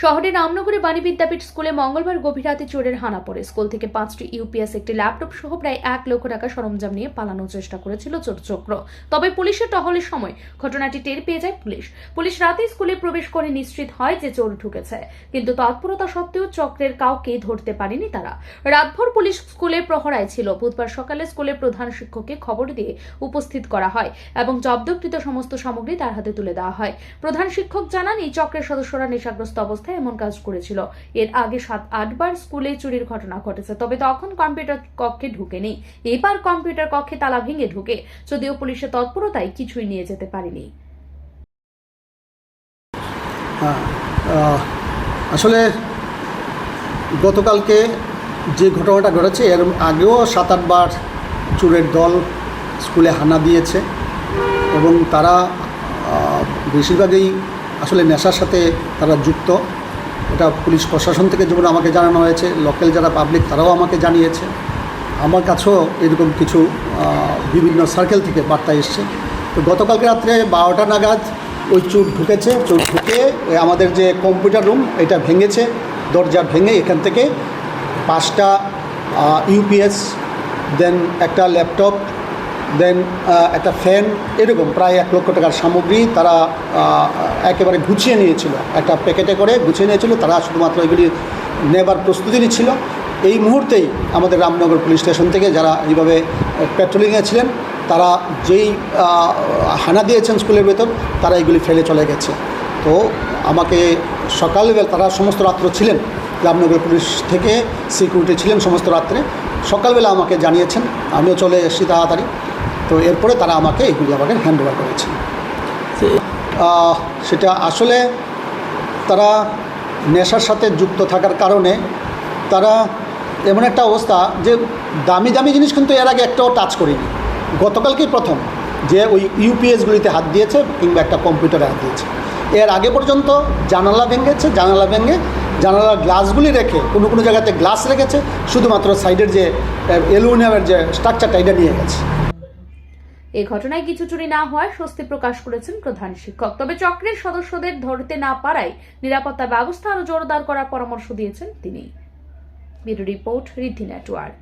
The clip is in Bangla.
শহরের রামনগরে বাণী বিদ্যাপীঠ স্কুলে মঙ্গলবার গভীর রাতে চোরের হানা পড়ে। স্কুল থেকে 5টি ইউপিএস, একটি ল্যাপটপ সহ প্রায় 1 লক্ষ টাকা সরঞ্জাম নিয়ে পালানোর চেষ্টা করেছিল চোর চক্র। তবে পুলিশের টহলের সময় ঘটনাটি টের পেয়ে যায় পুলিশ রাতে স্কুলে প্রবেশ করে নিশ্চিত হয় যে চোর ঢুকেছে, কিন্তু তৎপরতা সত্ত্বেও চক্রের কাউকে ধরতে পারেনি তারা। রাতভর পুলিশ স্কুলের প্রহরায় ছিল। বুধবার সকালে স্কুলের প্রধান শিক্ষককে খবর দিয়ে উপস্থিত করা হয় এবং জব্দকৃত সমস্ত সামগ্রী তার হাতে তুলে দেওয়া হয়। প্রধান শিক্ষক জানান, এই চক্রের সদস্যরা নেশাগ্রস্ত অবস্থায় এমন কাজ করেছিল। এর আগে 7-8 বার স্কুলে চুরির ঘটনা ঘটেছে, তবে তখন কম্পিউটার কক্ষে ঢুকেনি। এবার কম্পিউটার কক্ষে তালা ভেঙে ঢুকে, যদিও পুলিশের তৎপরতায় কিছুই নিয়ে যেতে পারেনি। আসলে গতকালকে যে ঘটনাটা ঘটেছে, এর আগেও 7-8 বার চোরের দল স্কুলে হানা দিয়েছে এবং তারা বেশিরভাগই আসলে নেশার সাথে তারা যুক্ত। এটা পুলিশ প্রশাসন থেকে যেমন আমাকে জানানো হয়েছে, লোকাল যারা পাবলিক তারাও আমাকে জানিয়েছে। আমার কাছেও এরকম কিছু বিভিন্ন সার্কেল থেকে বার্তা এসছে। তো গতকালকে রাত্রে 12টা নাগাদ ওই চোর ঢুকেছে। চোর ঢুকে আমাদের যে কম্পিউটার রুম এটা ভেঙেছে, দরজা ভেঙে এখান থেকে 5টা ইউপিএস, দেন একটা ল্যাপটপ, দেন একটা ফ্যান, এরকম প্রায় 1 লক্ষ টাকার সামগ্রী তারা একেবারে গুছিয়ে নিয়েছিল, একটা প্যাকেটে করে গুছিয়ে নিয়েছিল। তারা শুধুমাত্র এগুলি নেবার প্রস্তুতি নিচ্ছিল। এই মুহূর্তেই আমাদের রামনগর পুলিশ স্টেশন থেকে যারা এইভাবে পেট্রোলিংয়ে ছিলেন, তারা যেই হানা দিয়েছেন স্কুলের ভেতর, তারা এগুলি ফেলে চলে গেছে। তো আমাকে সকালবেলা, তারা সমস্ত রাত্র ছিলেন, রামনগর পুলিশ থেকে সিকিউরিটি ছিলেন সমস্ত রাত্রে, সকালবেলা আমাকে জানিয়েছেন, আমিও চলে এসেছি তাড়াতাড়ি। তো এরপরে তারা আমাকে এইগুলি আমাকে হ্যান্ড ওভার করেছেন। সেটা আসলে তারা নেশার সাথে যুক্ত থাকার কারণে তারা এমন একটা অবস্থা যে দামি দামি জিনিস কিন্তু এর আগে একটাও টাচ করিনি। গতকালকেই প্রথম যে ওই ইউপিএসগুলিতে হাত দিয়েছে কিংবা একটা কম্পিউটারে হাত দিয়েছে। এর আগে পর্যন্ত জানালা ভেঙেছে, জানালার গ্লাসগুলি রেখে কোনো কোনো জায়গাতে গ্লাস রেখেছে, শুধুমাত্র সাইডের যে অ্যালুমিনিয়ামের যে স্ট্রাকচারটা এটা নিয়ে গেছে। এই ঘটনায় কিছু চুরি না হওয়ায় স্বস্তি প্রকাশ করেছেন প্রধান শিক্ষক। তবে চক্রের সদস্যদের ধরতে না পারায় নিরাপত্তা ব্যবস্থা আরও জোরদার করার পরামর্শ দিয়েছেন তিনি। ব্যুরো রিপোর্ট, ঋদ্ধি নেটওয়ার্ক।